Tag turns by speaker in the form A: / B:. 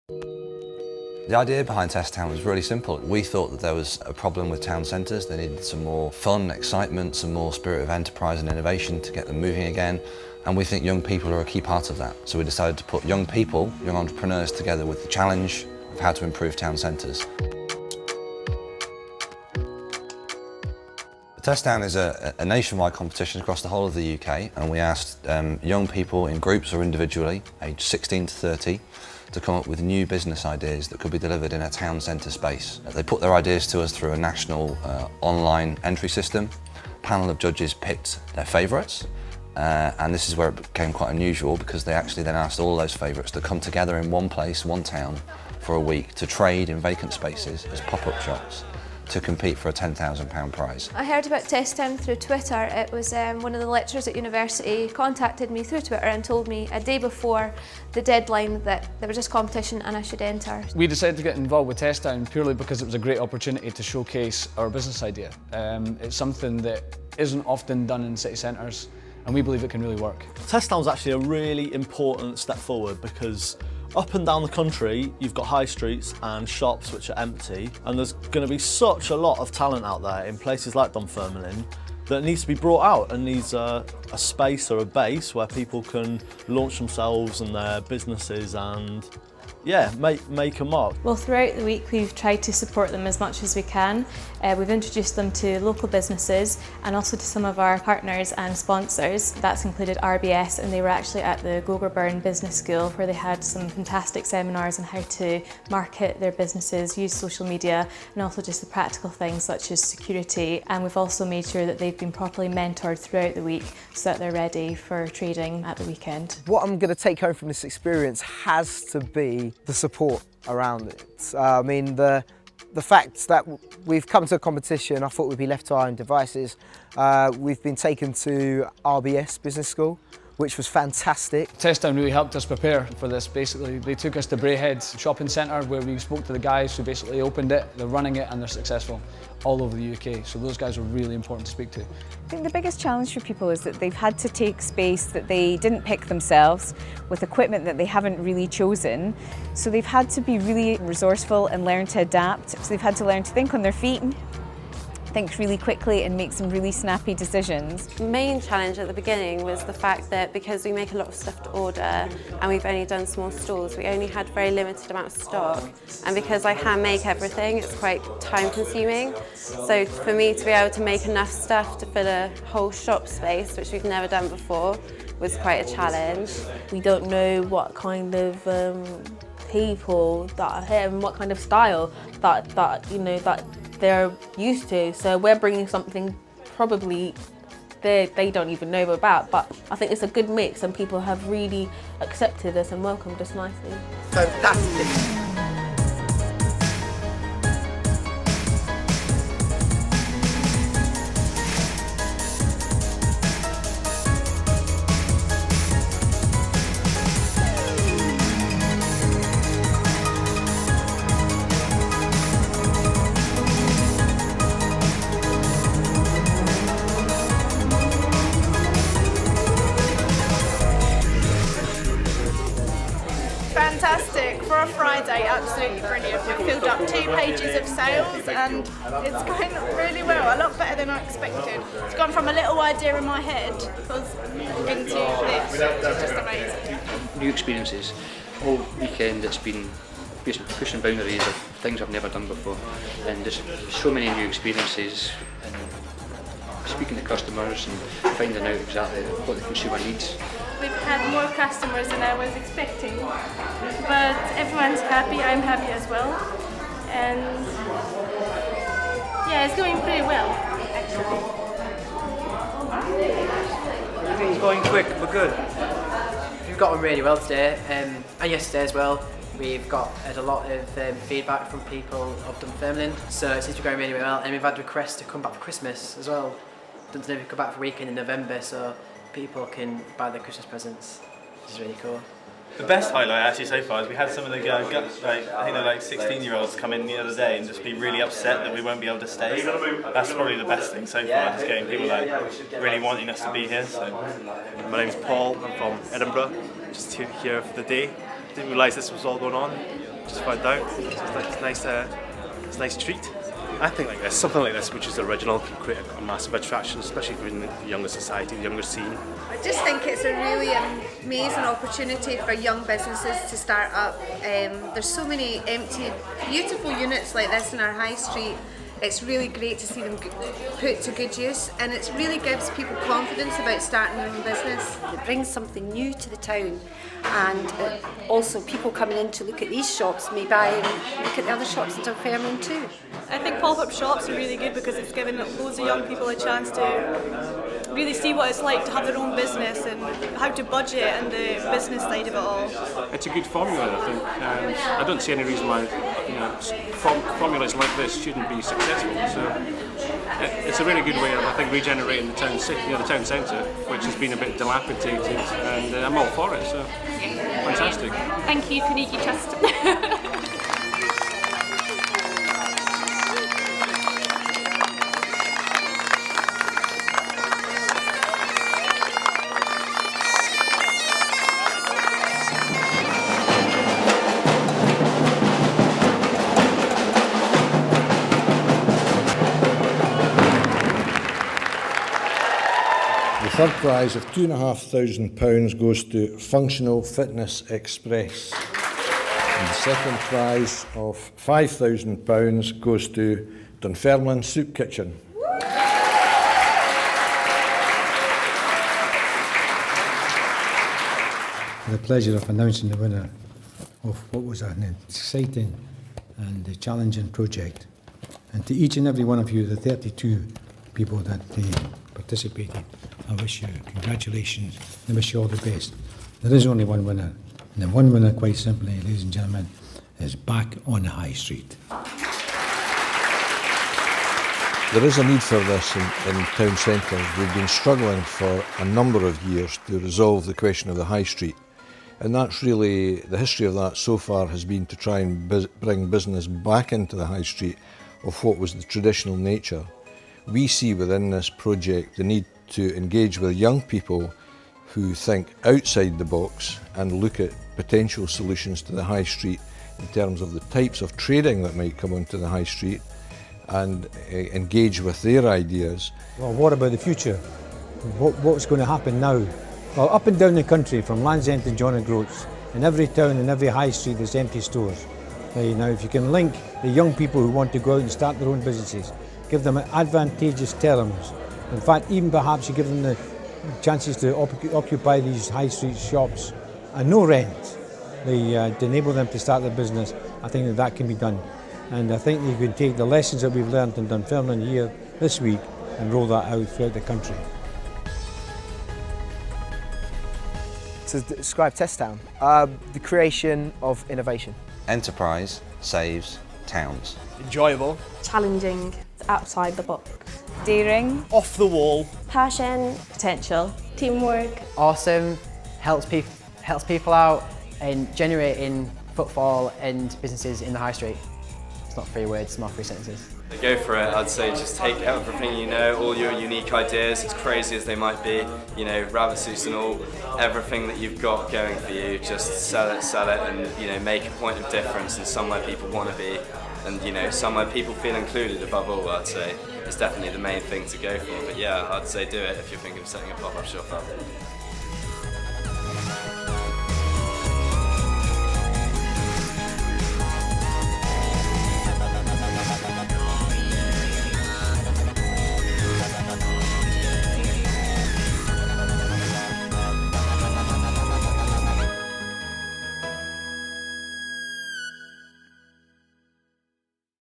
A: The idea behind TestTown was really simple. We thought that there was a problem with town centres. They needed some more fun, excitement, some more spirit of enterprise and innovation to get them moving again. And we think young people are a key part of that. So we decided to put young people, young entrepreneurs together with the challenge of how to improve town centres. TestTown is a nationwide competition across the whole of the UK, and we asked young people in groups or individually, aged 16 to 30, to come up with new business ideas that could be delivered in a town centre space. They put their ideas to us through a national online entry system. A panel of judges picked their favourites, and this is where it became quite unusual, because they actually then asked all those favourites to come together in one place, one town, for a week to trade in vacant spaces as pop-up shops, to compete for a £10,000 prize.
B: I heard about TestTown through Twitter. It was one of the lecturers at university contacted me through Twitter and told me a day before the deadline that there was this competition and I should enter.
C: We decided to get involved with TestTown purely because it was a great opportunity to showcase our business idea. It's something that isn't often done in city centres, and we believe it can really work.
D: TestTown's actually a really important step forward, because up and down the country, you've got high streets and shops which are empty, and there's going to be such a lot of talent out there in places like Dunfermline that needs to be brought out and needs a space or a base where people can launch themselves and their businesses and make a mark.
E: Well, throughout the week we've tried to support them as much as we can. We've introduced them to local businesses and also to some of our partners and sponsors. That's included RBS, and they were actually at the Gogurburn Business School, where they had some fantastic seminars on how to market their businesses, use social media, and also just the practical things such as security. And we've also made sure that they've been properly mentored throughout the week so that they're ready for trading at the weekend.
F: What I'm going to take home from this experience has to be the support around it. I mean, the fact that we've come to a competition, I thought we'd be left to our own devices. We've been taken to RBS Business School, which was fantastic.
C: TestTown really helped us prepare for this. Basically, they took us to Braehead Shopping Centre, where we spoke to the guys who basically opened it. They're running it and they're successful all over the UK. So those guys are really important to speak to.
G: I think the biggest challenge for people is that they've had to take space that they didn't pick themselves, with equipment that they haven't really chosen. So they've had to be really resourceful and learn to adapt. So they've had to learn to think on their feet, think really quickly and make some really snappy decisions.
H: The main challenge at the beginning was the fact that because we make a lot of stuff to order and we've only done small stalls, we only had very limited amount of stock, and because I hand make everything, it's quite time consuming. So for me to be able to make enough stuff to fill a whole shop space, which we've never done before, was quite a challenge.
I: We don't know what kind of people that are here and what kind of style that they're used to, so we're bringing something probably they don't even know about, but I think it's a good mix and people have really accepted us and welcomed us nicely.
F: Fantastic!
J: Fantastic. For a Friday, absolutely brilliant. We filled up 2 pages of sales and it's going really well, a lot better than I expected. It's gone from a little idea in my head into this. It's just amazing.
K: New experiences. All weekend it's been pushing boundaries of things I've never done before, and just so many new experiences, and speaking to customers and finding out exactly what the consumer needs.
L: We've had more customers than I was expecting, but everyone's happy, I'm happy as well, and yeah, it's going pretty well, actually.
M: Everything's going quick but good. We've got on really well today, and yesterday as well. We've had a lot of feedback from people of Dunfermline, so it seems to be going really well, and we've had requests to come back for Christmas as well. Dunfermline come back for a weekend in November, so people can buy their Christmas presents, which is really cool.
N: The best highlight actually so far is we had some of the I think they're like 16-year-olds come in the other day and just be really upset that we won't be able to stay. That's probably the best thing so far, just getting people like really wanting us to be here. So.
O: My name's Paul, I'm from Edinburgh, just here for the day. Didn't realise this was all going on, just found out. It's a nice treat. I think like this, something like this, which is original, can create a massive attraction, especially for the younger society, the younger scene.
P: I just think it's a really amazing opportunity for young businesses to start up. There's so many empty, beautiful units like this in our high street. It's really great to see them put to good use, and it really gives people confidence about starting their own business.
Q: It brings something new to the town, and also people coming in to look at these shops may buy and look at the other shops in Dunfermline too.
R: I think pop-up shops are really good because it's given loads of young people a chance to really see what it's like to have their own business and how to budget and the business side of it all.
S: It's a good formula, I think. I don't see any reason why formulas like this shouldn't be successful. So it's a really good way of, I think, regenerating the town centre, which has been a bit dilapidated, and I'm all for it. So fantastic.
L: Thank you, Carnegie Trust.
T: The third prize of £2,500 goes to Functional Fitness Express. And the second prize of £5,000 goes to Dunfermline Soup Kitchen.
U: The pleasure of announcing the winner of what was an exciting and challenging project. And to each and every one of you, the 32 people that participated, I wish you congratulations and I wish you all the best. There is only one winner, and the one winner, quite simply, ladies and gentlemen, is back on the high street.
T: There is a need for this in town centres. We've been struggling for a number of years to resolve the question of the high street. And that's really, the history of that so far has been to try and bring business back into the high street of what was the traditional nature. We see within this project the need to engage with young people who think outside the box and look at potential solutions to the high street in terms of the types of trading that might come onto the high street and engage with their ideas.
U: Well, what about the future? What's going to happen now? Well, up and down the country, from Land's End to John O'Groats, in every town and every high street there's empty stores. Now, if you can link the young people who want to go out and start their own businesses, give them advantageous terms. In fact, even perhaps you give them the chances to occupy these high street shops at no rent. To enable them to start their business, I think that can be done. And I think you can take the lessons that we've learned in Dunfermline here this week and roll that out throughout the country.
F: To describe TestTown, the creation of innovation.
A: Enterprise saves towns.
D: Enjoyable.
I: Challenging. Outside the box.
G: Daring.
D: Off the wall.
E: Passion. Potential.
I: Teamwork.
M: Awesome. Helps people out and generating footfall and businesses in the high street. It's not 3 words, it's not 3 sentences.
V: Go for it. I'd say just take everything you know, all your unique ideas, as crazy as they might be, you know, rabbit suits and all, everything that you've got going for you, just sell it and, you know, make a point of difference and somewhere people want to be and, you know, somewhere people feel included above all, I'd say. It's definitely the main thing to go for, but yeah, I'd say do it if you're thinking of setting a pop-up shop up.